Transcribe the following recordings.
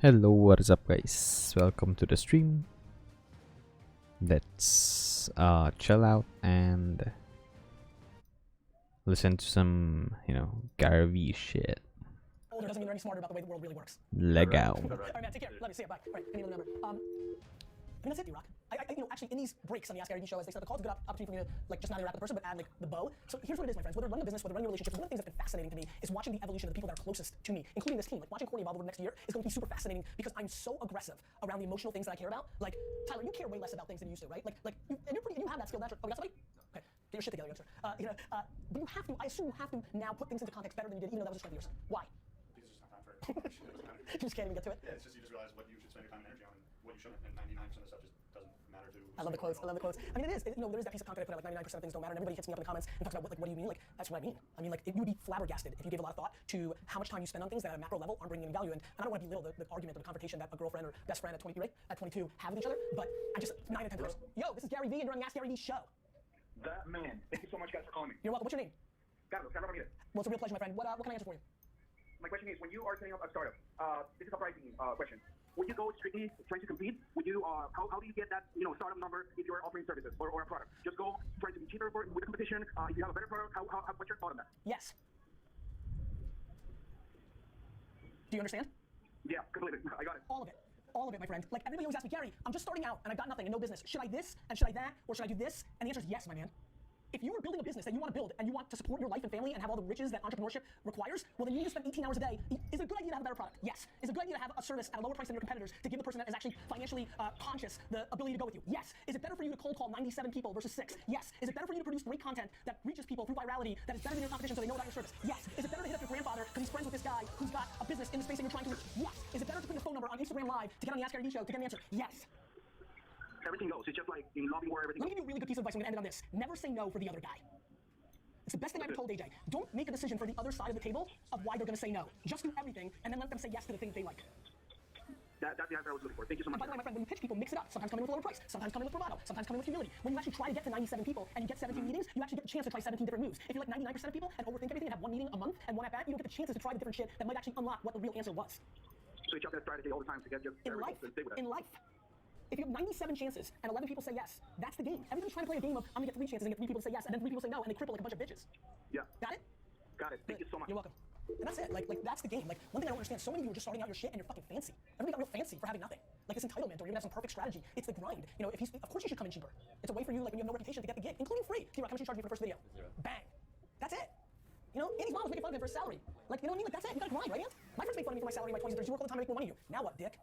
Hello, what is up, guys? Welcome to the stream. Let's chill out and listen to some, Gary V shit. Older doesn't mean they're any smarter about the way the world really works. Legal. Alright, man, take care. Love you. See ya. Bye. Alright, give me the number. I mean, that's it, D-Rock. Actually, in these breaks on the Ask Gary V show, as they start the call, it's a good opportunity for me to, just not interact with the person, but add, the bow. So here's what it is, my friends. Whether running a business, whether running relationships, one of the things that's been fascinating to me is watching the evolution of the people that are closest to me, including this team. Like, watching Courtney evolve over the next year is going to be super fascinating because I'm so aggressive around the emotional things that I care about. Like, Tyler, you care way less about things than you used to, right? And you have that skill naturally. Oh, we got somebody? Okay. Get your shit together, youngster. But you have to, I assume you have to now put things into context better than you did, even though that was a strength of yours. Why? Because it's just not time for it. You just can't even get to it? Yeah, it's just you just realize what you should spend your time and energy on and what you shouldn't, and 99% of the stuff just doesn't matter to. I love the quotes. I love the quotes. I mean, there is that piece of content I put out, 99% of things don't matter, and everybody hits me up in the comments and talks about what do you mean? That's what I mean. I mean, you would be flabbergasted if you gave a lot of thought to how much time you spend on things that at a macro level aren't bringing any value. And I don't want to belittle the argument or the confrontation that a girlfriend or best friend at 23, right? At 22 have with each other, but I just 9 out of 10 times. Yo, this is Gary V, and you're on the Ask Gary V show. That man. Thank you so much, guys, for calling me. You're welcome. What's your name? Carlos Ramirez. Well, it's a real pleasure, my friend. What can I answer for you? My question is, when you are setting up a startup, this is a pricing question. Would you go strictly trying to compete? Would you, how do you get that, startup number if you're offering services or a product? Just go trying to be cheaper with the competition. If you have a better product, what's your thought on that? Yes. Do you understand? Yeah, completely. I got it. All of it. All of it, my friend. Like, everybody always asks me, Gary, I'm just starting out and I've got nothing and no business. Should I this and should I that or should I do this? And the answer is yes, my man. If you are building a business that you want to build and you want to support your life and family and have all the riches that entrepreneurship requires, well, then you need to spend 18 hours a day. Is it a good idea to have a better product? Yes. Is it a good idea to have a service at a lower price than your competitors to give the person that is actually financially conscious the ability to go with you? Yes. Is it better for you to cold call 97 people versus 6? Yes. Is it better for you to produce great content that reaches people through virality that is better than your competition so they know about your service? Yes. Is it better to hit up your grandfather because he's friends with this guy who's got a business in the space that you're trying to reach? Yes. Is it better to put your phone number on Instagram Live to get on the Ask Gary V show to get an answer? Yes. Everything goes. It's just like in lobbying where everything Let me give you a really good piece of advice. I'm going to end it on this. Never say no for the other guy. It's the best thing I ever told AJ. Don't make a decision for the other side of the table of why they're going to say no. Just do everything and then let them say yes to the thing they like. That's the answer I was looking for. Thank you so much. And by the way, my friend, when you pitch people, mix it up. Sometimes come in with a lower price. Sometimes come in with bravado. Sometimes come in with humility. When you actually try to get to 97 people and you get 17 meetings, you actually get the chance to try 17 different moves. If you're like 99% of people and overthink everything and have one meeting a month and one at bat, you don't get the chances to try the different shit that might actually unlock what the real answer was. Switch up that strategy all the time to get just in life. If you have 97 chances and 11 people say yes, that's the game. Everybody's trying to play a game of I'm gonna get 3 chances and get 3 people to say yes and then 3 people say no and they cripple like a bunch of bitches. Yeah. Got it? Got it. Thank you so much. You're welcome. And that's it. Like that's the game. Like, one thing I don't understand, so many of you are just starting out your shit and you're fucking fancy. Everybody got real fancy for having nothing. Like this entitlement, or you're gonna have some perfect strategy. It's the grind. Of course you should come in cheaper. It's a way for you, like when you have no reputation, to get the gig, including free. T-Rock, how much you charge me for the first video? 0. Bang. That's it. Andy's mom was making fun of him for his salary. Like, you know what I mean? Like, that's it. You gotta grind, right, Aunt? My friends make fun of me for my salary in my 20s and 30s. You work all the time to make more money than you. Now what, dick?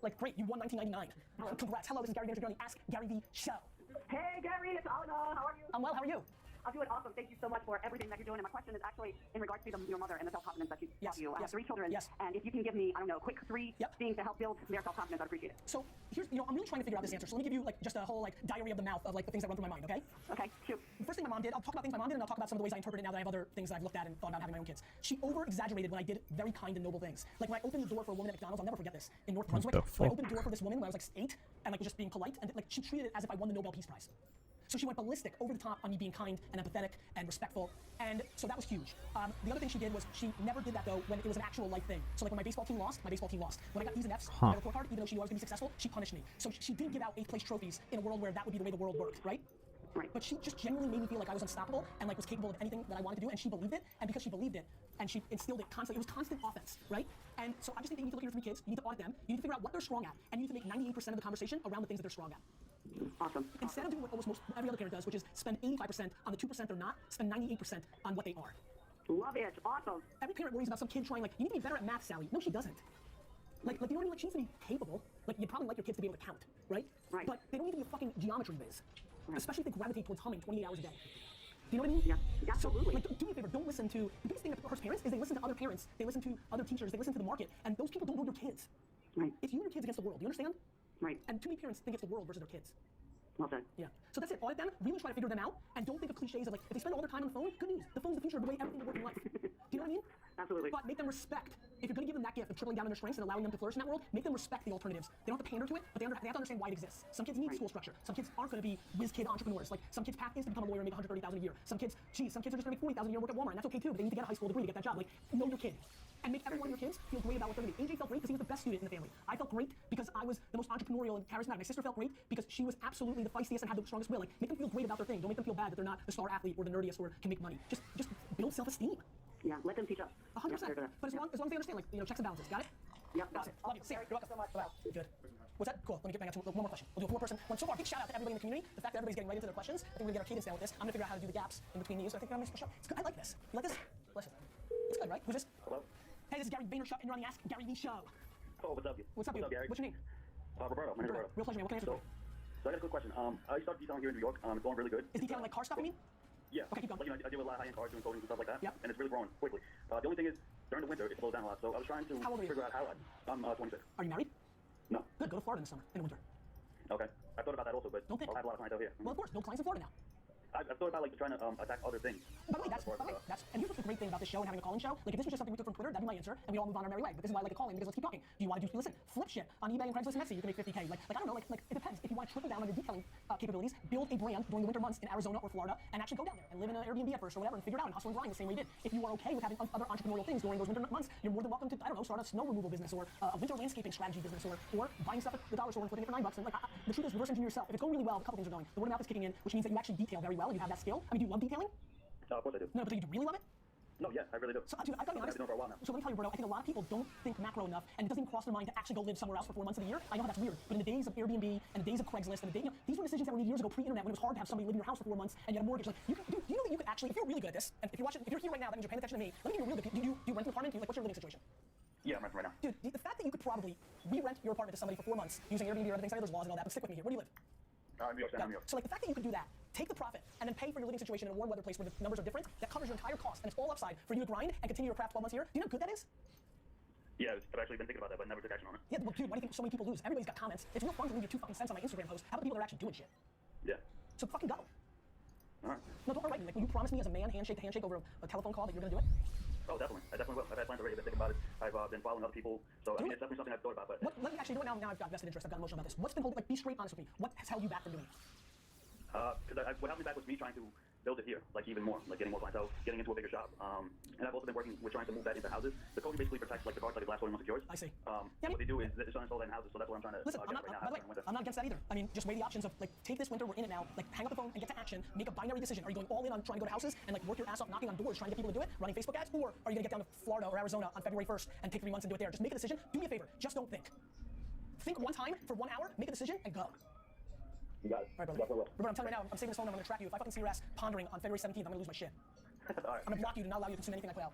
Like, great, you won 1999. Congrats. Hello, this is Gary Vaynerchuk. You're on the Ask Gary V show. Hey Gary, it's Alana. How are you? I'm well. How are you? I'm doing awesome. Thank you so much for everything that you're doing. And my question is actually in regards to your mother and the self-confidence that she taught you. I have 3 children. Yes. And if you can give me, I don't know, quick 3 things to help build their self-confidence, I'd appreciate it. So here's, I'm really trying to figure out this answer. So let me give you just a whole diary of the mouth of the things that run through my mind. Okay? Okay. Shoot. The first thing my mom did, I'll talk about things my mom did, and I'll talk about some of the ways I interpret it now that I have other things that I've looked at and thought about having my own kids. She over-exaggerated when I did very kind and noble things. Like when I opened the door for a woman at McDonald's, I'll never forget this, in North Brunswick. When I opened the door for this woman when I was 8 and was just being polite, and she treated it as if I won the Nobel Peace Prize. So she went ballistic, over the top on me being kind and empathetic and respectful, and so that was huge. The other thing she did was she never did that though when it was an actual life thing. So like when my baseball team lost, my baseball team lost. When I got E's and F's on my report card, even though she knew I was gonna be successful, she punished me. So she didn't give out 8th place trophies in a world where that would be the way the world worked, right? Right. But she just genuinely made me feel like I was unstoppable and was capable of anything that I wanted to do, and she believed it, and because she believed it, and she instilled it constantly, it was constant offense, right? And so I just think that you need to look at your 3 kids, you need to audit them, you need to figure out what they're strong at, and you need to make 98% of the conversation around the things that they're strong at. Awesome. Instead of doing what almost every other parent does, which is spend 85% on the 2% they're not, spend 98% on what they are. Love it. Awesome. Every parent worries about some kid trying, you need to be better at math, Sally. No, she doesn't. You know what I mean? She needs to be capable. You'd probably like your kids to be able to count, right? Right. But they don't need to be a fucking geometry whiz. Right. Especially if they gravitate towards humming 28 hours a day. Do you know what I mean? Yeah, absolutely. So, do me a favor, don't listen to, the biggest thing that hurts parents is they listen to other parents, they listen to other teachers, they listen to the market, and those people don't know your kids. Right. It's you and your kids against the world, do you understand? Right. And too many parents think it's the world versus their kids. Well said. Yeah. So that's it. Audit them, really try to figure them out, and don't think of cliches of if they spend all their time on the phone, good news. The phone's the future of the way everything will work in life. Do you know what I mean? Absolutely. But make them respect. If you're going to give them that gift of tripling down on their strengths and allowing them to flourish in that world, make them respect the alternatives. They don't have to pander to it, but they have to understand why it exists. Some kids need school structure. Some kids aren't going to be whiz kid entrepreneurs. Some kids path is to become a lawyer and make $130,000 a year. Some kids are just going to make $40,000 a year and work at Walmart, and that's okay too. But they need to get a high school degree to get that job. Know your kid, and make every one of your kids feel great about what they're going to be. AJ felt great best student in the family. I felt great because I was the most entrepreneurial and charismatic. My sister felt great because she was absolutely the feistiest and had the strongest will. Like, make them feel great about their thing. Don't make them feel bad that they're not the star athlete or the nerdiest or can make money. Just build self-esteem. Yeah, let them teach us. 100%. But as long as they understand, like, you know, checks and balances. Got it? Yep, got Awesome. it. I love you. See you. You're welcome so much. Bye. Good. What's that? Cool. Let me get back to one more question. We'll do one more person. So far, big shout out to everybody in the community. The fact that everybody's getting right into their questions. I think we're gonna get our cadence down with this. I'm gonna figure out how to do the gaps in between these. So I think I'm gonna show. It's good. I like this. You like this? Listen. It's good, right? Who's this? Hello? Hey, this is Gary Vaynerchuk, and you're on the Ask Gary Vee show. Oh, what's up, you? What's up, you? Gary? What's your name? Roberto. My name's Roberto. Real pleasure, man. What can I answer for you? So I got a quick question. I started detailing here in New York. It's going really good. Is detailing like car stuff, you mean? Yeah. Okay, keep going. Like, you know, I deal with a lot of high-end cars, doing coatings and stuff like that. Yep. And it's really growing quickly. The only thing is, during the winter, it slows down a lot. So I was trying to How old are you? figure out how I'm 26. Are you married? No. Good. Go to Florida in the summer, in the winter. Okay. I thought about that also, but Don't think. I'll have a lot of clientele here. Well, of course, no clients in Florida now. I've thought about like trying to attack other things. By the way, and here's what's the great thing about this show and having a call-in show. Like, if this was just something we took from Twitter, that'd be my answer, and we all move on our merry way. But this is why I like a call-in, because let's keep talking. Do you want to do, listen, flip shit on eBay and Craigslist and Etsy, you can make 50K. Like I don't know, like it depends. If you want to triple down on your detailing capabilities, build a brand during the winter months in Arizona or Florida, and actually go down there and live in an Airbnb at first or whatever, and figure it out and hustle and grind the same way you did. If you are okay with having other entrepreneurial things during those winter months, you're more than welcome to, I don't know, start a snow removal business or a winter landscaping strategy business or buying stuff at the dollar store and flipping it for $9. And like, the truth is, reverse engineer yourself. If it's going really well, a couple things are going. The word of mouth is kicking in, which means that you actually detail very well and you have that skill. I mean, do you love detailing? Of course I do. No, but do you really love it? No, yeah, I really do. So, dude, I've got to be honest. I've been doing it for a while now. So let me tell you, Roberto, I think a lot of people don't think macro enough, and it doesn't even cross their mind to actually go live somewhere else for 4 months of the year. I know that's weird, but in the days of Airbnb and the days of Craigslist and the day, you know, these were decisions that were made years ago, pre-internet, when it was hard to have somebody live in your house for 4 months and you had a mortgage. Like, do you know that you could actually, if you're really good at this, and if you're here right now, that means you're paying attention to me. Let me give you a real good. Do you rent an apartment? What's your living situation? Yeah, I'm renting right now. Dude, the fact that you could probably re-rent your apartment to somebody for 4 months using Airbnb or other things, I know there's laws and all that, but stick with me here. Where do you live? New York, New York. So like the fact that you could do that, take the profit, and then pay for your living situation in a warm weather place where the numbers are different, that covers your entire cost, and it's all upside for you to grind and continue your craft 12 months a year. Do you know how good that is? Yeah, I've actually been thinking about that, but never took action on it. Yeah, well, dude, why do you think so many people lose? Everybody's got comments. It's real fun to leave your 2 fucking cents on my Instagram post. How about the people that are actually doing shit? Yeah. So fucking go. All right. No, don't write me. Like, will you promise me as a man, handshake to handshake over a telephone call that you're gonna do it? Oh, definitely. I definitely will. I've had plans already. I've been thinking about it. I've been following other people. So, I mean, it's definitely something I've thought about. But Let me actually do it now. Now I've got vested interest. I've got emotional about this. What's been holding, like, be straight honest with me. What has held you back from doing it? Because what held me back was me trying to build it here, like even more, like getting more clientele, getting into a bigger shop. And I've also been working with trying to move that into houses. The coating basically protects like the cars like a glass coating once secures. I see. What they do is it's install that in houses, so that's what I'm trying to Listen, get I'm not, right now. by the way, I'm not against that either. I mean, just weigh the options of, like, take this winter, we're in it now, like, hang up the phone and get to action, make a binary decision. Are you going all in on trying to go to houses and, like, work your ass off knocking on doors, trying to get people to do it, running Facebook ads, or are you gonna get down to Florida or Arizona on February 1st and take 3 months and do it there? Just make a decision. Do me a favor. Just don't think. Think one time for 1 hour, make a decision, and go. You got it. All right, brother. Definitely will. Roberto, I'm telling you right now, I'm saving this phone number, I'm gonna track you. If I fucking see your ass pondering on February 17th, I'm gonna lose my shit. All right. I'm gonna block you to not allow you to consume anything I put out.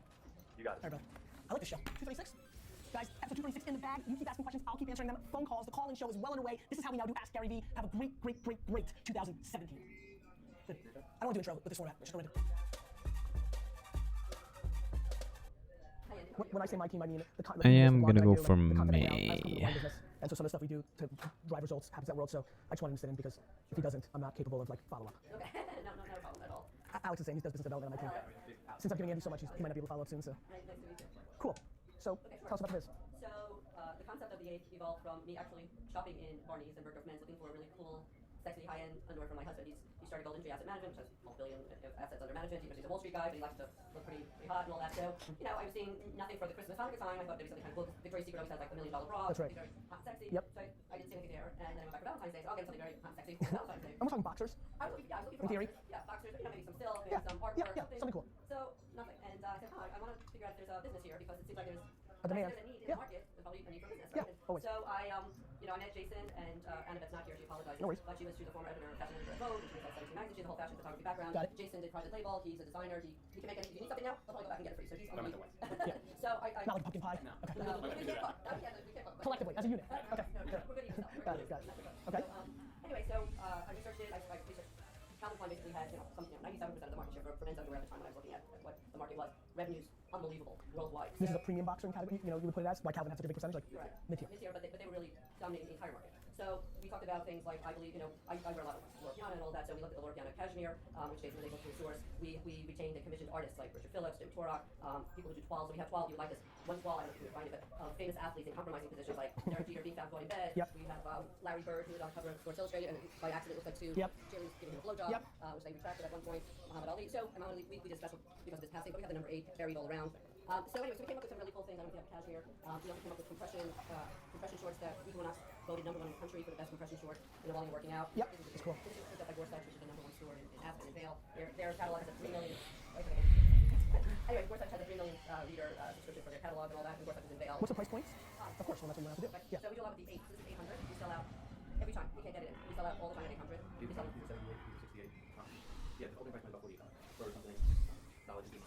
You got it. All right, brother. I like this show. 226. Guys, episode 226 in the bag. You keep asking questions, I'll keep answering them. Phone calls, the call-in show is well underway. This is how we now do Ask Gary Vee. Have a great 2017. Good. I don't want to do intro with this format. Let's just go into it. When I say my team, I mean I am gonna go for for May. And so some of the stuff we do to drive results happens at World. So I just wanted him to sit in because if he doesn't, I'm not capable of like follow-up. Okay, no problem at all. Alex is saying he does business development on my team. Since I'm giving Andy so much, he might not be able to follow up soon. So Nice to meet you. cool. So tell us about this. So the concept of the 8 evolved from me actually shopping in Barney's and Bergdorf Men's looking for a really cool, sexy, high-end underwear for my husband. He started Golden Tree Asset Management, which has multi-billion assets under management. He's a Wall Street guy, but he likes to look pretty hot and all that. So, you know, I was seeing nothing for the Christmas Hanukkah time. I thought maybe something kind of cool. Victoria's Secret always has like $1 million bra. That's right. Very hot and sexy. Yep. So I didn't see anything there. And then I went back for Valentine's Day. So I'll get something very hot and sexy for Valentine's Day. And we're talking boxers. I was looking for In theory? boxers. Yeah, boxers, you know, maybe some silk, maybe Yeah, some artwork, yeah, something cool. So, nothing. And I said, I want to figure out if there's a business here because it seems like there's A demand. there's a need in Yeah. the market. There's probably a need for business. Yeah, Right? always. So I met Jason and Annabeth's not here. She apologized. No worries. But she was the former editor of Fashion Editor at Vogue. She was at 17 Magazine. She has a whole fashion photography background. Got it. Jason did private label. He's a designer. He can make anything. You need something now? I'll probably go back and get it for you. So he's Don't on make the Yeah. So I Not like pumpkin pie. No. Okay. we can't cook. We can't cook. Collectively, as a unit. Okay. No, Good. we're good to use Got it. Okay. So, anyway, so I researched it. I researched. Calvin Klein basically had, 97% of the market share for men's underwear at the time when I was looking at what the market was. Revenues unbelievable worldwide. This is a premium boxer category. You would put it as why Calvin has such a big percentage, like Right. mid-tier. Mid-tier, but they were really dominating the entire market. So we talked about things like, I believe, I wear a lot of Loro Piana and all that, so we looked at the Loro Piana cashmere, which Jason was able to source. We retained and commissioned artists like Richard Phillips, Jim Torok, people who do toiles. So we have 12, you like this one toile, I don't know if you would find it, but famous athletes in compromising positions like Derek Jeter being found going in bed. Yep. We have Larry Bird, who was on the cover of Sports Illustrated, and by accident looked like two Yep. cheerleaders giving him a blowjob, Yep. Which they retracted at one point. Muhammad Ali. So Muhammad Ali, we did special because of his passing, but we have the number 8 buried all around. So anyway, so we came up with some really cool things. I don't know if you have a cache here. We also came up with compression shorts that Equinox voted #1 in the country for the best compression short while you're working out. Yep, This is that's cool. This is picked up by Gorsuch, which is the #1 store in Aspen and Vail. Their catalog has a 3 million. Anyway, Gorsuch has a 3 million reader subscription for their catalog and all that. And Gorsuch is in Vail. What's the price points? Of course, well, that's what you have to do. Right. Yeah. So we do a lot with the 8. This is 800. We sell out every time. You can't get it in. We sell out all the time at 800. We sell These are 78, these are 68. Yeah, the opening price might be about 40 for something solid to be.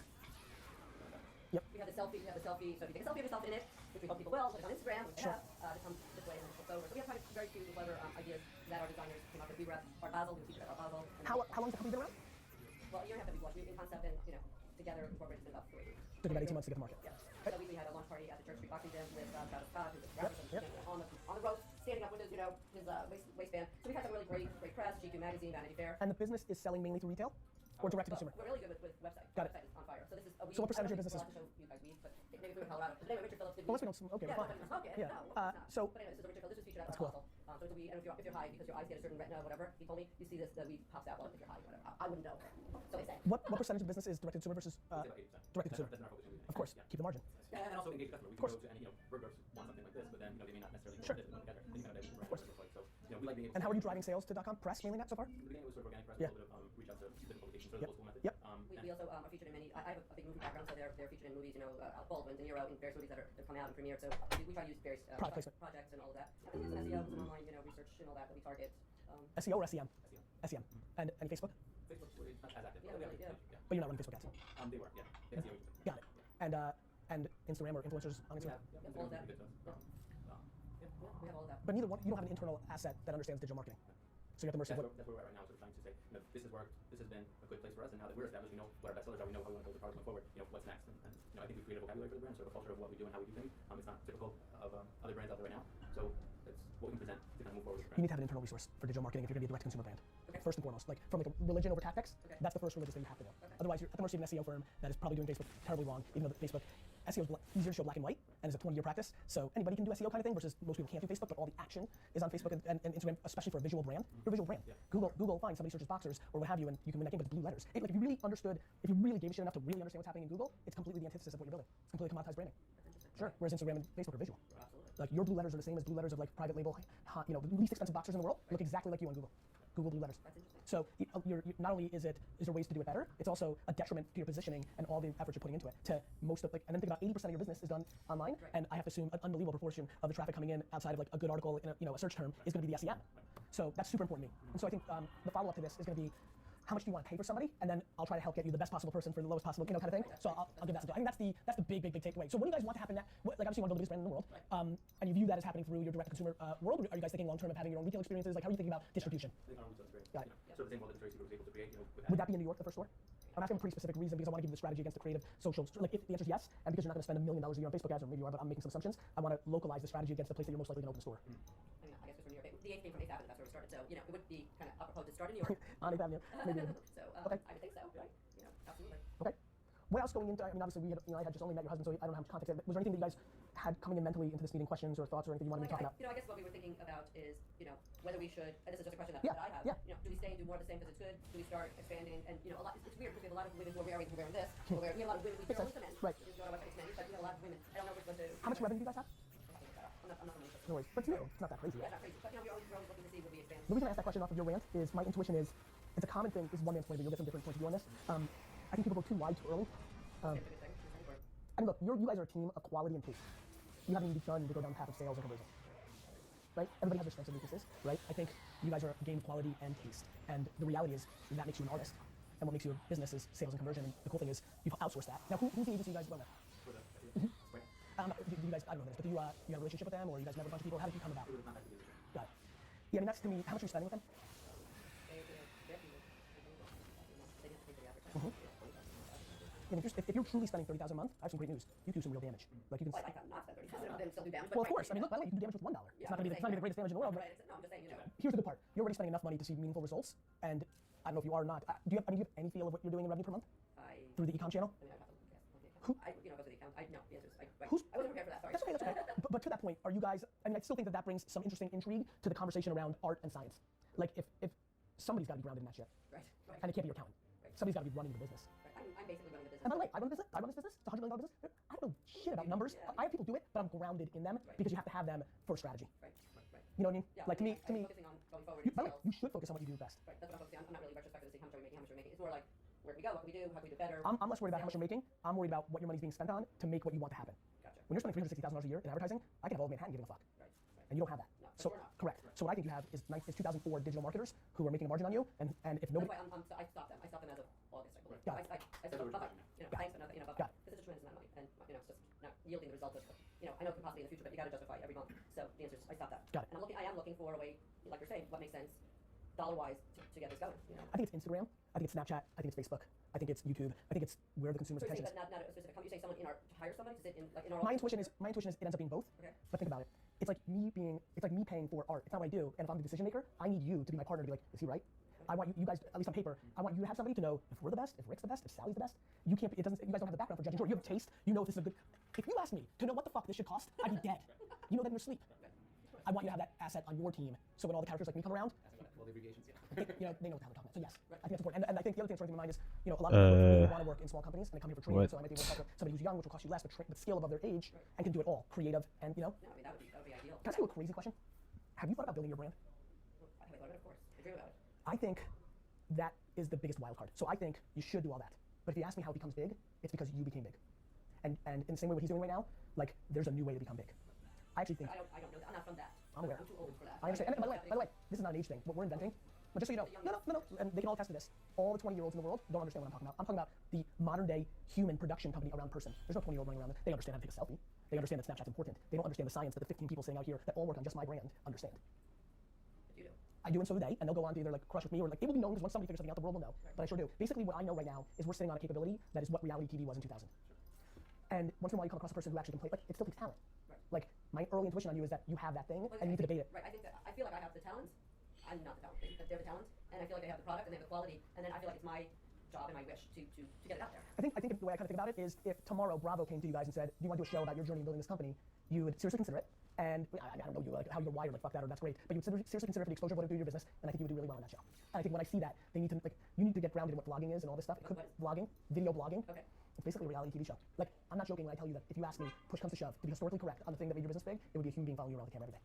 We have the selfie. So if you take a selfie of yourself in it, which we hope people will, put it on Instagram, which Sure. they have, to come this way and then flip over. So we have kind of very few clever ideas that our designers came up with. We were at Art Basel. We featured at Art Basel. And How long has the company been around? well, a year and a half that we've watched. In concept and together incorporated it's been about 3. Took about 18 months to get to market. Yeah. So we had a launch party at the Church Street Boxing Gym with Travis Scott, who's a rapper on the ropes, standing up with his his waistband. So we had some really great press, GQ magazine, Vanity Fair. And the business is selling mainly through retail or direct to consumer? We're really good with website. Got it. Website is on fire. So this is a weed. So what percentage of your business We'll have to show you guys weed, but maybe we're in Colorado. But anyway, Richard Phillips did Well, weed. let's we don't smoke. Okay, Yeah, we're no, fine. smoke it. Yeah. No, it's not. So- But anyway, this is Richard Phillips. This was featured at That's Art cool. Basel. So it's a weed, and if you're high because your eyes get a certain retina or whatever, he told me, you see this, the weed pops out. Well, if you're high, whatever. I wouldn't know. So they say. What percentage of business is direct to consumer versus About 80%. direct to consumer? That's not our focus. Of course, Yeah. keep the margin. Yeah, and also engage the customer. We can go to any, burgers want something like this, but then, they may not necessarily Sure. want this, but together. Then you kind of have Of course. like, so, we like being able And to. how are you driving sales to .com? Press, mainly that so far? In the beginning, it was sort of organic press, Yeah. a little bit of reach out to different publications, sort of Yep. the old school method. Yep. We also are featured in many. I have a big movie background, so they're featured in movies. Alec Baldwin, De Niro, in various movies that come out and premiered. So we try to use various Product placement. projects and all of that. And we do some SEO, some online, research and all that we target. SEO or SEM? SEO. SEM. And Facebook? Facebook, it's not as active. Yeah, but really, yeah. But you're not running Facebook ads. They were, yeah. The SEO. Got it. And Instagram or influencers on Instagram? Yeah, all of that. Good stuff. We have all of that. But neither one, you don't have an internal asset that understands digital marketing. So you're at the mercy of what, That's where we're at right now, sort of trying to say, this has worked, this has been a good place for us, and now that we're established, we know what our best sellers are, we know how we want to build the product going forward, what's next. And I think we've created a vocabulary for the brand, sort of a culture of what we do and how we do things. It's not typical of other brands out there right now, so that's what we can present to kind of move forward with the you brand. need to have an internal resource for digital marketing if you're going to be a direct consumer brand. Okay. First and foremost, like from like a religion over tactics, Okay. that's the first religious thing you have to do. Okay. Otherwise, you're at the mercy of an SEO firm that is probably doing Facebook terribly wrong, even though the Facebook SEO is easier to show black and white and is a 20-year practice. So anybody can do SEO kind of thing versus most people can't do Facebook, but all the action is on Facebook and Instagram, especially for a visual brand. You're a visual brand. Yeah. Google finds somebody searches boxers or what have you, and you can win that game with blue letters. Like if you really understood, if you really gave a shit enough to really understand what's happening in Google, it's completely the antithesis of what you're building. It's completely commoditized branding. Sure. Whereas Instagram and Facebook are visual. Absolutely. Like your blue letters are the same as blue letters of like private label, the least expensive boxers in the world look exactly like you on Google. Google blue letters. That's interesting. So you're not only is there ways to do it better, it's also a detriment to your positioning and all the effort you're putting into it. To most of and then think about 80% of your business is done online, Right. and I have to assume an unbelievable proportion of the traffic coming in outside of like a good article in a search term is going to be the SEM. So that's super important to me. And so I think the follow up to this is going to be, how much do you want to pay for somebody, and then I'll try to help get you the best possible person for the lowest possible, kind of thing. So I'll give that. I think that's the big takeaway. So what do you guys want to happen? Like obviously you want to build the biggest brand in the world, and you view that as happening through your direct to consumer world. Or are you guys thinking long term of having your own retail experiences? Like how are you thinking about distribution? I think our retail experience, Got it. sort of the same model that Tracy was able to create, with Would that be in New York, the first store? I'm asking a pretty specific reason because I want to give you the strategy against the creative social. Like if the answer is yes, and because you're not going to spend $1 million a year on Facebook ads, or maybe you are, but I'm making some assumptions, I want to localize the strategy against the place that you're most likely going to open a store. I guess it's from New York. The 8th came from 8th Avenue. That's where we started. So it would be kind of apropos to start in New York. On 8th Avenue, maybe. So Okay. I would think so, right? Absolutely. Okay. What else going into? I mean, obviously we had, I had just only met your husband, so I don't have much context. Was there anything that you guys had coming in mentally into this meeting, questions or thoughts or anything you wanted me to talk about? I guess what we were thinking about is, whether we should, and this is just a question that, Yeah, that I have, yeah. do we stay and do more of the same because it's good? Do we start expanding? And, a lot, it's weird because we have a lot of women who are wearing this. We have a lot of women, we Makes don't sense. list the men. Right. We go on our website, it's men, but we have a lot of women. I don't know which one to. How much revenue do you guys have? I'm not really sure. No worries, but it's new. It's not that crazy. Yeah, Yet. it's not crazy. But, we're always looking to see would we expand. The reason I asked that question off of your rant is my intuition is, it's a common thing. This is one man's point of view. You'll get some different points of view on this. I think people go too wide too early. Okay, that's a good thing. I mean, look, you guys are a team of quality and taste. You haven't even begun to go down the path of sales and conversion. Right? Everybody has their strengths and weaknesses, right? I think you guys are a game of quality and taste. And the reality is that makes you an artist. And what makes you a business is sales and conversion. And the cool thing is you've outsourced that. Now, who's the agency you guys run that? for the right? Do you guys, I don't know this, but do you have a relationship with them, or you guys met a bunch of people? How did you come about? It was not actively. Got it. Yeah, I mean, that's to me, how much are you spending with them? And if you're truly spending $30,000 a month, I have some great news. You can do some real damage. Like you can. Well, I got not spend 30,000 on them, still do damage. Well, of course. I mean, look, by the way, you can do damage with $1. It's not going to be the greatest damage in the world. But Right, no, I'm just saying, here's the good part. You're already spending enough money to see meaningful results, and I don't know if you are or not. Do you have any feel of what you're doing in revenue per month through the ecom channel? I mean, I have to guess. I go to the account. No, the answer is I Who's- wasn't prepared for that. Sorry. That's okay. That's okay. But to that point, are you guys? I mean, I still think that brings some interesting intrigue to the conversation around art and science. Like if somebody's got to be grounded in that shit, Right. and it can't be your accountant. Somebody's got to be running the business. I'm basically running the business. And by the way, I run this business. It's a $100 million business. I don't know shit about numbers. I have people do it, but I'm grounded in them because you have to have them for a strategy. Right. You know what I mean? Yeah, Like to me, focusing on going forward. by the way, sales. you should focus on what you do best. Right, that's what I'm focusing on. I'm not really retrospective to see how much are we making. It's more like, where can we go? What can we do? How can we do better? I'm less worried about how much you're making. I'm worried about what your money's being spent on to make what you want to happen. Gotcha. When you're spending $360,000 a year in advertising, I can have old Manhattan giving a fuck. Right. And you don't have that. No, for So sure not. correct. So what I think you have is 2004 digital marketers who are making a margin on you, and if That's nobody, why I stopped them. I stopped them as of August, I believe. Got it. I said, bye-bye. Thanks, but nothing, but Got it. this is a tremendous amount of money, and it's just not yielding the results of, I know it could possibly in the future, but you got to justify every month. So the answer is, I stopped that. Got it. And I am looking for a way, like you're saying, what makes sense, dollar-wise, to get this going. I think it's Instagram, I think it's Snapchat, I think it's Facebook, I think it's YouTube, I think it's where the consumer's So you're attention saying, is. but not a specific company. You're saying someone to hire somebody to sit in our My office? intuition is it ends up being both. Okay. But think about it. It's like me paying for art. It's not what I do. And if I'm the decision maker, I need you to be my partner to be like, is he right? I want you guys, at least on paper, I want you to have somebody to know if we're the best, if Rick's the best, if Sally's the best. You can't. You guys don't have the background for judging. You have taste. You know if this is a good. If you ask me to know what the fuck this should cost, I'd be dead. You know that in your sleep. I want you to have that asset on your team, so when all the characters like me come around, Well, the abbreviations, yeah. they know what the hell they're talking about. So yes, I think that's important. And I think the other thing that's running through my mind is, a lot of people really want to work in small companies and they come here for training. What? So I might be able to talk to somebody who's young, which will cost you less, but skill above their age, and can do it all, creative, and No, I mean, that would be ideal. Can I ask you a crazy question? Have you thought about building your brand? I have thought of it, of course. I dream about it. I think that is the biggest wild card. So I think you should do all that. But if you ask me how it becomes big, it's because you became big. And in the same way what he's doing right now, like there's a new way to become big. I actually think I don't know that. I'm not from that. I'm aware. I'm too old for that. I understand. And by the way, this is not an age thing. What we're inventing, but just so you know, no, and they can all attest to this. All the 20-year-olds in the world don't understand what I'm talking about. I'm talking about the modern day human production company around person. There's no 20-year-old running around. They understand how to take a selfie. They understand that Snapchat's important. They don't understand the science that the 15 people sitting out here that all work on just my brand understand. But you do. I do, and so do they, and they'll go on to either like crush with me or like it will be known because once somebody figures something out, the world will know. But I sure do. Basically, what I know right now is we're sitting on a capability that is what reality TV was in 2000. And once in a while, you come across a person who actually can play. Like it still takes talent. Right. Like my early intuition on you is that you have that thing, and you need to debate it. Right. I feel like I have the talent. I'm not the talent. They're the talent, and I feel like they have the product and they have the quality, and then I feel like it's my job and my wish to get it out there. I think if the way I kind of think about it is if tomorrow Bravo came to you guys and said, "Do you want to do a show about your journey in building this company?" You would seriously consider it. And I don't know you like how you're wired, like fuck that, or that's great. But you would seriously consider it for the exposure of what it would do to your business, and I think you would do really well on that show. And I think when I see that, you need to get grounded in what vlogging is and all this stuff. It could vlogging, video blogging. Okay. It's basically a reality TV show. Like I'm not joking when I tell you that if you ask me, push comes to shove, to be historically correct on the thing that made your business big, it would be a human being following you around the camera every day.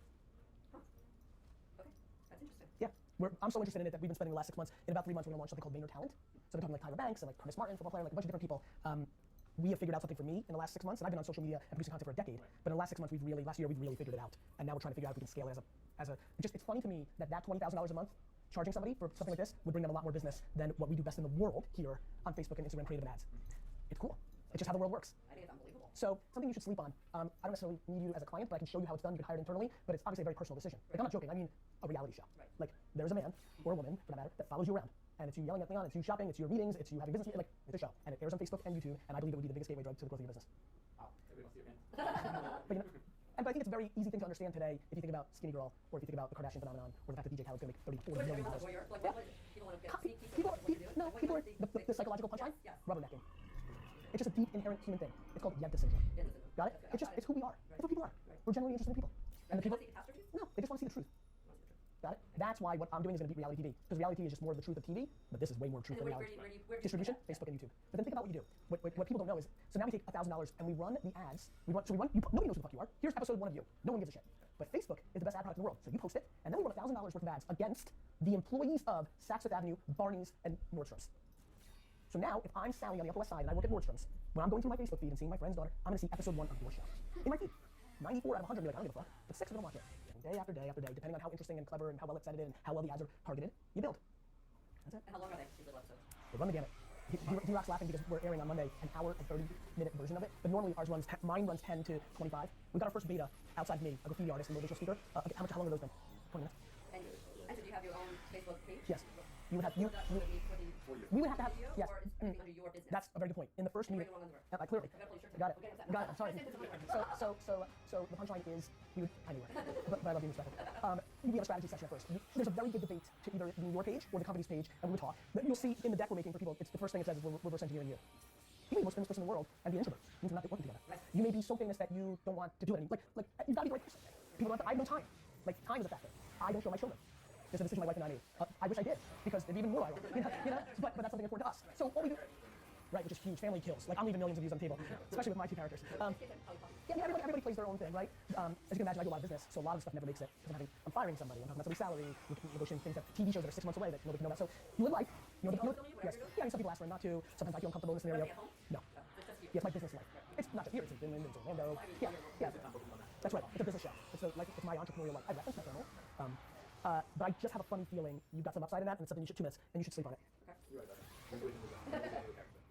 Okay. That's interesting. Yeah, I'm so interested in it that we've been spending the last 6 months. In about 3 months, we're gonna launch something called Vayner Talent. So we're talking like Tyra Banks and like Curtis Martin, football player, like a bunch of different people. We have figured out something for me in the last 6 months, and I've been on social media and producing content for a decade. But in the last 6 months, last year, we've really figured it out, and now we're trying to figure out if we can scale it it's funny to me that $20,000 a month charging somebody for something like this would bring them a lot more business than what we do best in the world here on Facebook and Instagram creative and ads. It's cool. It's just how the world works. I think it's unbelievable. So something you should sleep on. I don't necessarily need you as a client, but I can show you how it's done. You can hire it internally, but it's obviously a very personal decision. Like I'm not joking. I mean a reality show. Right. Like there's a man or a woman, for that matter, that follows you around, and it's you yelling at Leon, it's you shopping, it's your meetings, it's you having business. Like it's a show, and it airs on Facebook and YouTube, and I believe it would be the biggest gateway drug to the growth of your business. Wow, everybody wants to see your hand. But I think it's a very easy thing to understand today if you think about Skinny Girl or if you think about the Kardashian phenomenon or the fact that DJ Khaled's going to make $30, $40 million. Everyone's a voyeur. Like, what is it? People want to get sneak peek. People What are, the psychological punchline, Yes. rubbernecking. It's just a deep inherent human thing. It's called Yenta syndrome. Yeah, this is- Got it? that's It's who we are. It's what people are. We're generally interested in people. And the Do you people, want to see catastrophes? no, they just want to see the truth. Got it? That's why what I'm doing is going to beat reality TV. Because reality TV is just more of the truth of TV, but this is way more truth And than where reality. do you Distribution, do that? Facebook and YouTube. But then think about what you do. What people don't know is, so now we take $1,000 and we run the ads. Nobody knows who the fuck you are. Here's episode 1 of you. No one gives a shit. But Facebook is the best ad product in the world. So you post it, and then we run $1,000 worth of ads against the employees of Saks Fifth Avenue, Barney's, and Nordstrom's. So now, if I'm Sally on the Upper West Side and I work at Nordstrom's, when I'm going through my Facebook feed and seeing my friend's daughter, I'm gonna see episode 1 of your show. In my feed. 94 out of 100 be like, I don't give a fuck. But 6 of them watch it. And day after day after day, depending on how interesting and clever and how well it's edited and how well the ads are targeted, you build. That's it. And how long are they? These little episodes? They run the gamut. D-Rock's laughing because we're airing on Monday an hour and 30-minute version of it. But normally mine runs 10 to 25. We got our first beta outside of me, a graffiti artist and motivational speaker. How long have those been? 20 minutes. And so do you have your own Facebook page? Yes. You would have So that would be for the we would have to have video, yes. or is everything under your business? That's a very good point. In the first meeting, Where do you want them to work? clearly, I gotta pull your shirt got it. down. Okay, Got it. I'm sorry. So the punchline is we would anyway, but I love being respectful. We have a strategy session at first. There's a very good debate to either be your page or the company's page, and we would talk. You'll see in the deck we're making for people. It's the first thing it says is we're reverse engineering you. You may be the most famous person in the world and be an introvert. It means we're not working together. You may be so famous that you don't want to do it anymore. Like you gotta be the right person. People don't have to, I have no time. Like time is a factor. I don't show my children. This is a decision my wife and I made. I wish I did because it'd be even more viral. But that's something important to us. So all we do. right? Which is huge. Family kills. Like I'm leaving millions of views on the table, especially with my two characters. Yeah, everybody plays their own thing, right? As you can imagine, I do a lot of business, so a lot of stuff never makes it because I'm firing somebody, I'm talking about somebody's salary, we're negotiating things that TV shows that are 6 months away that nobody can know about. So you live life. Yes. Yeah, I mean, some people ask for it not to. Sometimes I feel uncomfortable in this scenario. No. Yeah, it's my business life. It's not just here. It's in Finland, it's Orlando. Yeah. That's right. It's a business show. It's my entrepreneurial life. I reference my family. But I just have a funny feeling you've got some upside in that, and it's something you should 2 minutes, and you should sleep on it.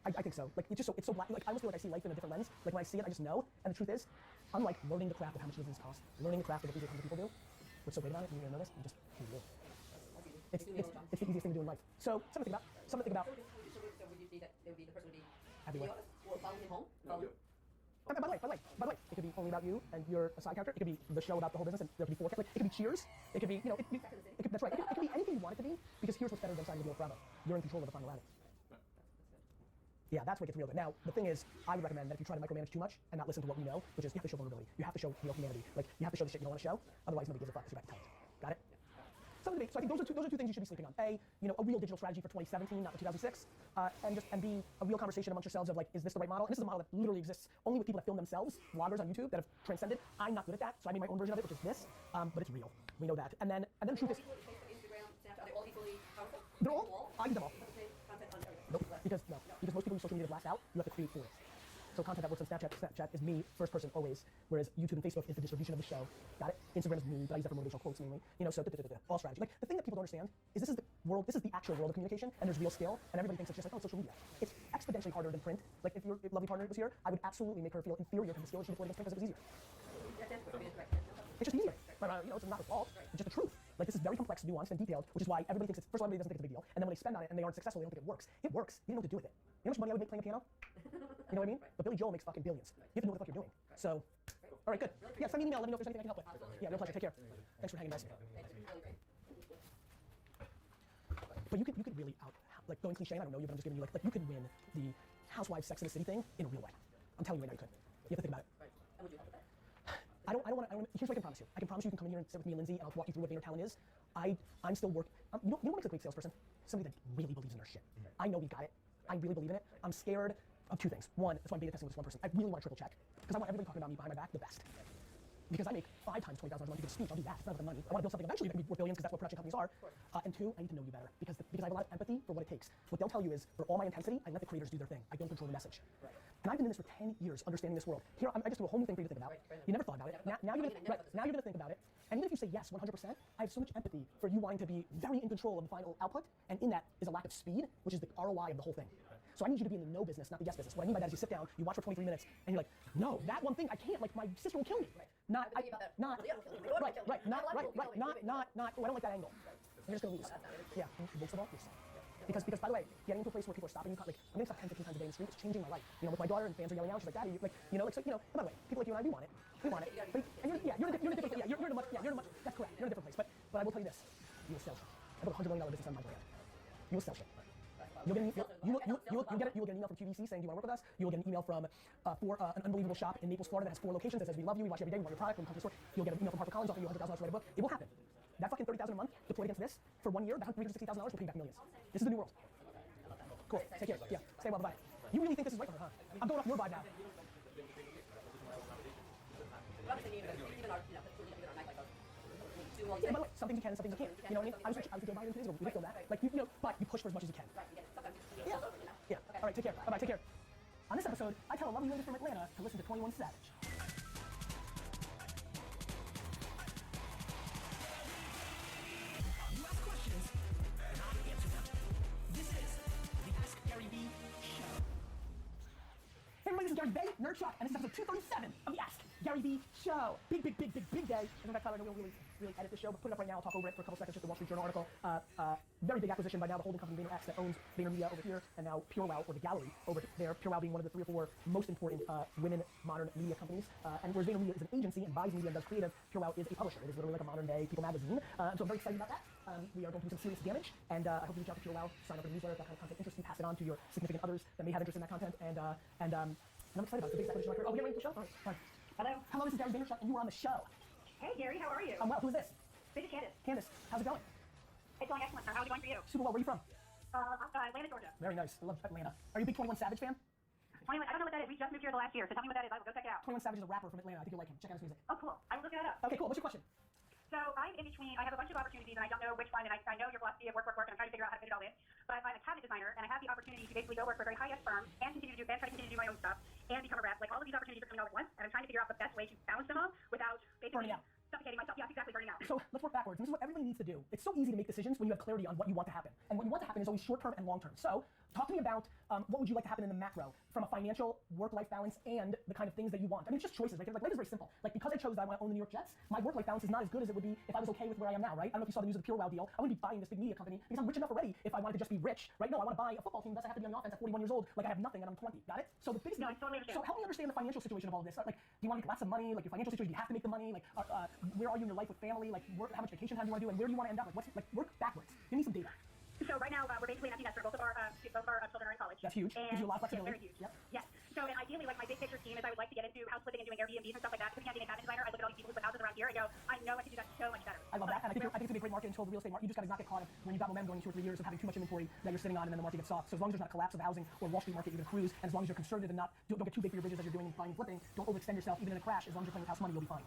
I think so. Like it's so black. Like I almost feel like I see life in a different lens. Like when I see it, I just know. And the truth is, unlike learning the craft of how much business costs, learning the craft of what these other people do, what's so great about it, you know this, you just can do it. It's the easiest thing to do in life. So something to think about. So would you see that it would be the person would be Everywhere. or following him home? By the way, it could be only about you and you're a side character. It could be the show about the whole business, and there could be 4. Like it could be Cheers. It could be, that's right. It could be anything you want it to be. Because here's what's better than signing a deal with Bravo. You're in control of the final outing. Yeah, that's what gets real good. Now, the thing is, I would recommend that if you try to micromanage too much and not listen to what we know, which is you have to show vulnerability. You have to show real humanity. Like you have to show the shit you don't want to show. Otherwise, nobody gives a fuck because you're back to talent. Got it? Something to be. So I think those are two things you should be sleeping on. A, a real digital strategy for 2017, not for 2006, and B, a real conversation amongst yourselves of like, is this the right model? And this is a model that literally exists only with people that film themselves, vloggers on YouTube that have transcended. I'm not good at that, so I made my own version of it, which is this. But it's real. We know that. And then the truth is, Instagram, Snapchat, are they all equally powerful? they're all. I use them all. Content on everything. Nope. Because most people use social media to blast out. You have to create for it. So content that works on Snapchat is me, first person always, whereas YouTube and Facebook is the distribution of the show. Got it? Instagram is me, but I use that for motivational quotes mainly. So all strategy. Like the thing that people don't understand is this is the actual world of communication, and there's real skill, and everybody thinks it's just like, oh, social media. It's exponentially harder than print. Like if your lovely partner was here, I would absolutely make her feel inferior to the skill she deployed against print because it was easier. It's just easier. It's not her fault. It's just the truth. Like this is very complex, nuanced, and detailed, which is why everybody thinks everybody doesn't think it's a big deal, and then when they spend on it and they aren't successful, they don't think it works. It works. You don't know what to do with it. You know how much money I would make playing a piano? You know what I mean? But Billy Joel makes fucking billions. You have to know what the fuck you're doing. So, all right, good. Yeah, send me an email. Let me know if there's anything I can help with. Yeah, real pleasure. Take care. Thanks for hanging, guys. But you could really like going cliche. I don't know you, but I'm just giving you like you could win the Housewives Sex and the City thing in a real way. I'm telling you right now, you could. You have to think about it. And would you help with that? I don't want to. Here's what I can promise you. I can promise you can come in here and sit with me and Lindsay, and I'll walk you through what Vayner Talent is. I'm still working. You know what makes a great salesperson? Somebody that really believes in their shit. I know we've got it. I really believe in it. I'm scared of 2 things. One, that's why I'm beta testing with this one person. I really want to triple check because I want everybody talking about me behind my back the best. Because I make 5 times $20,000 a month to give a speech. I'll do that. It's not about the money. I want to build something eventually that can be worth billions because that's what production companies are. And 2, I need to know you better because I have a lot of empathy for what it takes. What they'll tell you is, for all my intensity, I let the creators do their thing. I don't control the message. And I've been in this for 10 years, understanding this world. Here, I just do a whole new thing for you to think about. You never thought about it. Now you're gonna think about it. And even if you say yes 100%, I have so much empathy for you wanting to be very in control of the final output. And in that is a lack of speed, which is the ROI of the whole thing. So I need you to be in the no business, not the yes business. What I mean by that is you sit down, you watch for 23 minutes, and you're like, no, that one thing I can't. Like my sister will kill me. Not. Oh, I don't like that angle. You're just gonna lose. Yeah, most of all, yes. Because by the way, getting into a place where people are stopping you, like I'm gonna stop 10, 15 times a day in the street, it's changing my life. With my daughter and fans are yelling out, she's like, Daddy, and by the way, people like you and I, we want it. But, and you're in a different place. That's correct. You're in a different place. But I will tell you this, you will sell shit. I built a $100 million business on my brand. You will sell shit. You'll get an email from QVC saying, do you want to work with us? You'll get an email from an unbelievable shop in Naples, Florida that has 4 locations that says, we love you, we watch you every day, we want your product, we come to the store. You'll get an email from HarperCollins offering you $100,000 to write a book. It will happen. That fucking $30,000 a month deployed against this for 1 year, that $360,000 will pay you back millions. This is the new world. Cool. Take care. Yeah. Stay well. Bye. You really think this is right for her, huh? I'm going off your vibe now. Yeah, by the way, some things you can, some things you can't. You know what I mean? I was with Joe Biden 2 days ago. We did film that. Like but you push for as much as you can. Yeah. Yeah. All right. Take care. Bye. Take care. On this episode, I tell a lovely lady from Atlanta to listen to 21 Savage. You ask questions, and I answer them. This is the Ask Gary V Show. Hey everybody, this is Gary Vay, Nerdstruck, and this is episode 237 of the Ask Gary V Show. Big day. And in fact, I know we'll really edit the show, but put it up right now. I'll talk over it for a couple seconds, just the Wall Street Journal article. Very big acquisition by now, the holding company VaynerX that owns VaynerMedia over here, and now PureWow, or the gallery over there. PureWow being one of the 3 or 4 most important women modern media companies. And whereas VaynerMedia is an agency and buys media and does creative, PureWow is a publisher. It is literally like a modern day People magazine. So I'm very excited about that. We are going to do some serious damage, and I hope you reach out to PureWow, sign up for the newsletter, if that kind of content interests you, pass it on to your significant others that may have interest in that content, and I'm excited about it. It's the biggest acquisition of my career. Oh, we're getting ready to the show? All right, fine. Hello, this is Gary Vaynerchuk, and you were on the show. Hey, Gary, how are you? I'm well. Who's this? This is Candace. Candace, how's it going? It's going excellent, sir. How's it going for you? Super well. Where are you from? Atlanta, Georgia. Very nice. I love Atlanta. Are you a big 21 Savage fan? 21, I don't know what that is. We just moved here the last year, so tell me what that is. I will go check it out. 21 Savage is a rapper from Atlanta. I think you'll like him. Check out his music. Oh, cool. I will look that up. Okay, cool. What's your question? So I'm in between. I have a bunch of opportunities, and I don't know which one. And I know your philosophy of work, and I'm trying to figure out how to fit it all in. But I'm a cabinet designer, and I have the opportunity to basically go work for a very high-end firm and try to continue to do my own stuff and become a rep. Like all of these opportunities are coming all at once, and I'm trying to figure out the best way to balance them all without basically Burning out. suffocating myself. Yeah, exactly, burning out. So let's work backwards. This is what everybody needs to do. It's so easy to make decisions when you have clarity on what you want to happen. And what you want to happen is always short-term and long-term. So talk to me about what would you like to happen in the macro from a financial, work-life balance, and the kind of things that you want. I mean, it's just choices, right? Like life is very simple. Like because I chose that I want to own the New York Jets, my work-life balance is not as good as it would be if I was okay with where I am now, right? I don't know if you saw the news of the Pure Wow deal. I wouldn't be buying this big media company because I'm rich enough already if I wanted to just be rich, right? No, I want to buy a football team that I have to be on the offense at 41 years old, like I have nothing and I'm 20. Got it? So the biggest No, I totally understand. So help me understand the financial situation of all this. Like, do you want to make lots of money? Like your financial situation, do you have to make the money? Like, where are you in your life with family? Like, how much vacation time do you want to do? And where do you want to end up? Like, work backwards. Give me some data. So right now we're basically an empty nester. Both of our children are in college. That's huge. And Gives you a lot of yeah, flexibility. very huge. Yep. Yes. So and ideally, like my big picture scheme is I would like to get into house flipping and doing Airbnbs and stuff like that. Because being a cabinet designer, I look at all these people who put houses around here and go, I know I can do that so much better. I love that, and I think it's gonna be a great market until the real estate market. You just gotta not get caught up when you've got momentum going 2 or 3 years of having too much inventory that you're sitting on, and then the market gets soft. So as long as there's not a collapse of the housing or Wall Street market, you're gonna cruise. And as long as you're conservative and don't get too big for your bridges as you're doing buying and flipping, don't overextend yourself even in a crash. As long as you're playing with house money, you'll be fine.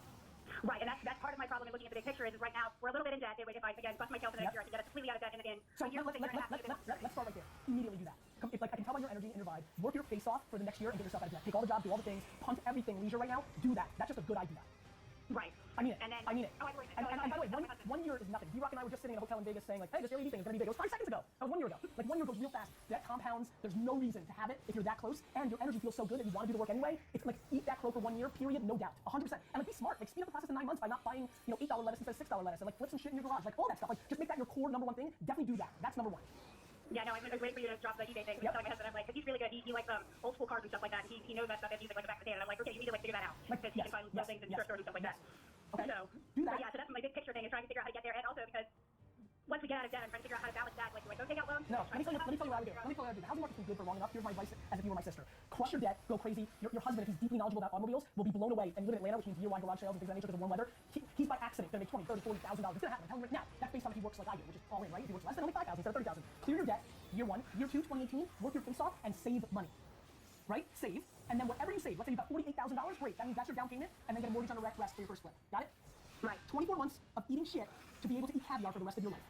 Right, and that's part of my problem in looking at the big picture is right now we're a little bit in debt. If I again bust myself in the next year, I can get us completely out of debt in So a year flipping. let's start right there. Immediately do that. If like I can tell by your energy and your vibe, work your face off for the next year and get yourself out of debt. Take all the jobs, do all the things, punt everything leisure right now. Do that. That's just a good idea. Right. I mean it. And then, I mean it. Oh, I believe it. And by the way, one year is nothing. D-Rock and I were just sitting in a hotel in Vegas saying like, hey, this LED thing is gonna be big. It was 5 seconds ago. That was 1 year ago. Like 1 year goes real fast. Debt compounds. There's no reason to have it if you're that close, and your energy feels so good that you want to do the work anyway. It's like eat that crow for 1 year, period, no doubt, 100%. And like be smart. Like speed up the process in 9 months by not buying, $8 lettuce instead of $6 lettuce, and like flip some shit in your garage, like all that stuff. Like just make that your core number one thing. Definitely do that. That's number one. Yeah, no, I'm waiting for you to drop the eBay thing. I'm telling my husband, I'm like, because he's really good. He likes old school cars and stuff like that. And he knows that stuff and he's like the back of his hand. And I'm like, okay, you need to like figure that out. Because he can find little things in thrift stores and stuff like that. Okay. So, do that. Yeah, so that's my big picture thing is trying to figure out how to get there. And also because once we get out of debt, I'm trying to figure out how to balance that. Like, do I go take out loans? No, let me tell you what I would do. The housing market's been good for long enough. Here's my advice as if you were my sister. Crush your debt, go crazy. Your husband, if he's deeply knowledgeable about automobiles, will be blown away. And you live in Atlanta, which means year-wide garage sales and things of that nature because of warm weather. He's by accident gonna make $20,000, $30,000, $40,000. It's gonna happen. I'm telling you right now. That's based on if he works like I do, which is all in, right? If he works less than only 5,000 instead of 30,000. Clear your debt, year 1. Year 2, 2018, work your face off and save money. Right? Save. And then whatever you save, let's say you've got $48,000, great. That means that's your down payment, and then get a mortgage on the rest for your first flip. Got it? Right. 24 months of eating shit to be able to eat caviar for the rest of your life.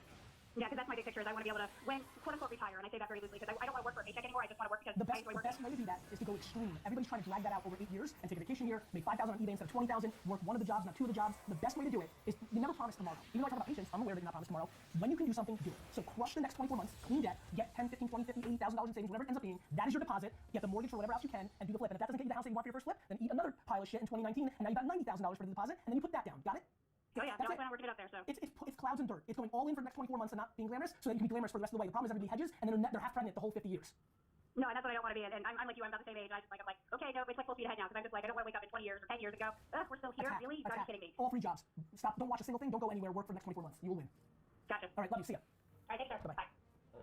Yeah, because that's my big picture is I want to be able to, when, quote unquote, retire, and I say that very loosely because I don't want to work for a paycheck anymore, I just want to work because The I enjoy best working. way to do that is to go extreme. Everybody's trying to drag that out over 8 years and take a vacation year, make 5,000 on eBay instead of 20,000, work one of the jobs, not 2 of the jobs. The best way to do it is you never promise tomorrow. Even though I talk about patience, I'm aware that you're not promised tomorrow. When you can do something, do it. So crush the next 24 months, clean debt, get 10, 15, 20, 50, $80,000 in savings, whatever it ends up being. That is your deposit. Get the mortgage for whatever else you can and do the flip. And if that doesn't get you the house that you want for your first flip, then eat another pile of shit in 2019 and now you got $90,000 for the deposit and then you put that down. Got it? Oh yeah, That's no, I it. plan on working it up there, so. It's clouds and dirt. It's going all in for the next 24 months and not being glamorous so that you can be glamorous for the rest of the way. The problem is everybody hedges and then they're half pregnant the whole 50 years. No, and that's what I don't want to be. And I'm like you, I'm about the same age. I'm like, okay, no, it's like full speed ahead now because I'm just like, I don't want to wake up in 20 years or 10 years and go, we're still here, really? You gotta be kidding me. All 3 jobs. Stop, don't watch a single thing, don't go anywhere, work for the next 24 months. You will win. Gotcha. All right, love you, see ya. All right, take care. Bye-bye.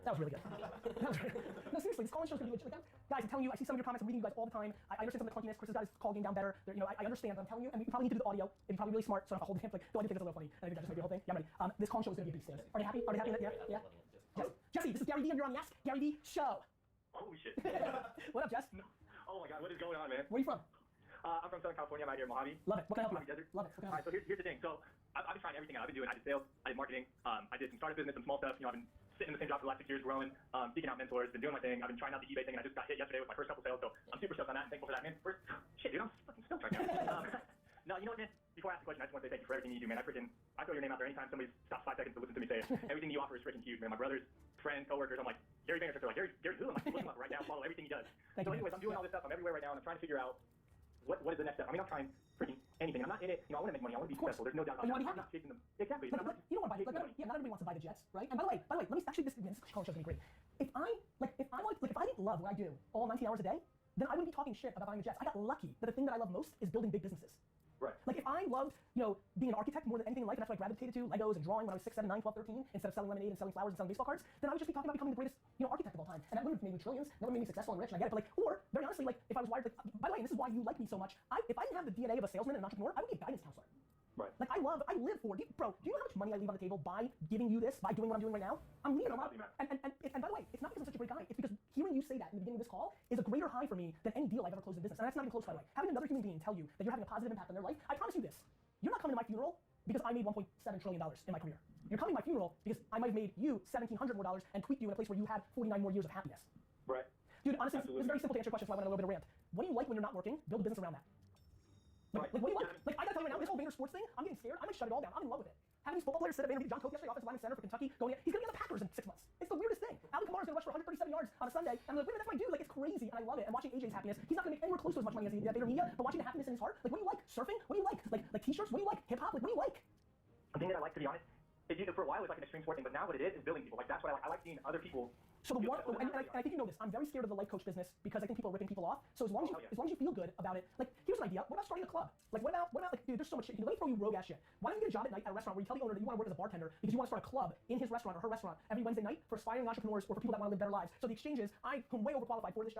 That was really good. That was really good. No, seriously, this call-in show's gonna be legit. Like, guys, I'm telling you, I see some of your comments, I'm reading you guys all the time. I understand some of the clunkiness. Chris has got his call game down better. I understand, but I'm telling you, and we probably need to do the audio. It'd be probably really smart, so I don't have to hold the hip. Like, the audio thing is a little funny. I think that just might be the whole thing. Yeah, I'm ready. This call show is gonna be a beast, guys. Are you happy? Are you happy? Yeah? Yes. Jesse, this is Gary Vee, and you're on the Ask Gary Vee Show. Holy shit. What up, Jess? Oh my god, what is going on, man? Where are you from? I'm from Southern California. I'm out here in Mojave. Love it. What can I help you Mojave with? Desert. Love it. What can I help Alright, so here's the thing. So I've been trying everything out. I've been doing, I did sales, I did marketing, I did some startup business, some small stuff. I've been sitting in the same job for the last 6 years, growing, seeking out mentors, been doing my thing. I've been trying out the eBay thing, and I just got hit yesterday with my first couple sales, so I'm super stoked on that and thankful for that, man. Shit, dude, I'm fucking stoked right now. No, you know what, man? Before I ask the question, I just want to say thank you for everything you do, man. I throw your name out there anytime somebody stops 5 seconds to listen to me say it. Everything you offer is freaking huge, man. My brothers, friends, coworkers, I'm like, Gary Vaynerchuk, they're like, Gary who? I'm like, look him up right now, follow everything he does. So anyways, I'm doing all this stuff, I'm everywhere right now, and I'm trying to figure out what is the next step. I mean, I'm trying freaking anything. I'm not in it, I want to make money, I want to be successful. There's no doubt about You that. wanna be I'm not chasing them. Exactly. But you don't want to buy, not everybody wants to buy the Jets, right? And by the way, let me actually this call show's gonna be great. If I didn't love what I do all 19 hours a day, then I wouldn't be talking shit about buying the Jets. I got lucky that the thing that I love most is building big businesses. Right. Like if I loved, being an architect more than anything in life, and that's what I gravitated to, Legos and drawing when I was 6, 7, 9, 12, 13, instead of selling lemonade and selling flowers and selling baseball cards, then I would just be talking about becoming the greatest, architect of all time. And that wouldn't have made me trillions, that would have made me successful and rich, and I get it. But or very honestly, if I was wired, by the way, and this is why you like me so much, if I didn't have the DNA of a salesman and an entrepreneur, I would be a guidance counselor. Right. Like I live for it. Bro, do you know how much money I leave on the table by giving you this, by doing what I'm doing right now? I'm leaving a lot. And by the way, it's not because I'm such a great guy. It's because hearing you say that in the beginning of this call is a greater high for me than any deal I've ever closed in business. And that's not even close, by the way. Having another human being tell you that you're having a positive impact on their life, I promise you this. You're not coming to my funeral because I made $1.7 trillion in my career. You're coming to my funeral because I might have made you $1,700 more and tweaked you in a place where you had 49 more years of happiness. Right. Dude, honestly, this is very simple to answer your question, so I went on a little bit of rant. What do you like when you're not working? Build a business around that. Like, what do you like? Like, I gotta tell you right now, this whole Vayner sports thing, I'm getting scared. I might shut it all down. I'm in love with it. Having these football players sit at Vayner, John Coke yesterday, offensive lineman center for Kentucky, he's gonna be on the Packers in 6 months. It's the weirdest thing. Alvin Kamara's gonna rush for 137 yards on a Sunday, and I'm like, wait a minute, that's my dude. Like, it's crazy, and I love it. And watching AJ's happiness, he's not gonna make anywhere close to as much money as he did at VaynerMedia, but watching the happiness in his heart, like, what do you like? Surfing? What do you like? Like t-shirts? What do you like? Hip hop? Like, what do you like? The thing that I like, to be honest, for a while it was like an extreme sport thing, but now what it is building people. Like that's what I like. I like seeing other people. So the one, and I think you know this. I'm very scared of the life coach business because I think people are ripping people off. So as long as you feel good about it, like here's an idea. What about starting a club? Like what about like dude? There's so much shit. Let me throw you rogue ass shit. Why don't you get a job at night at a restaurant where you tell the owner that you want to work as a bartender because you want to start a club in his restaurant or her restaurant every Wednesday night for aspiring entrepreneurs or for people that want to live better lives. So the exchange is I am way overqualified for this job.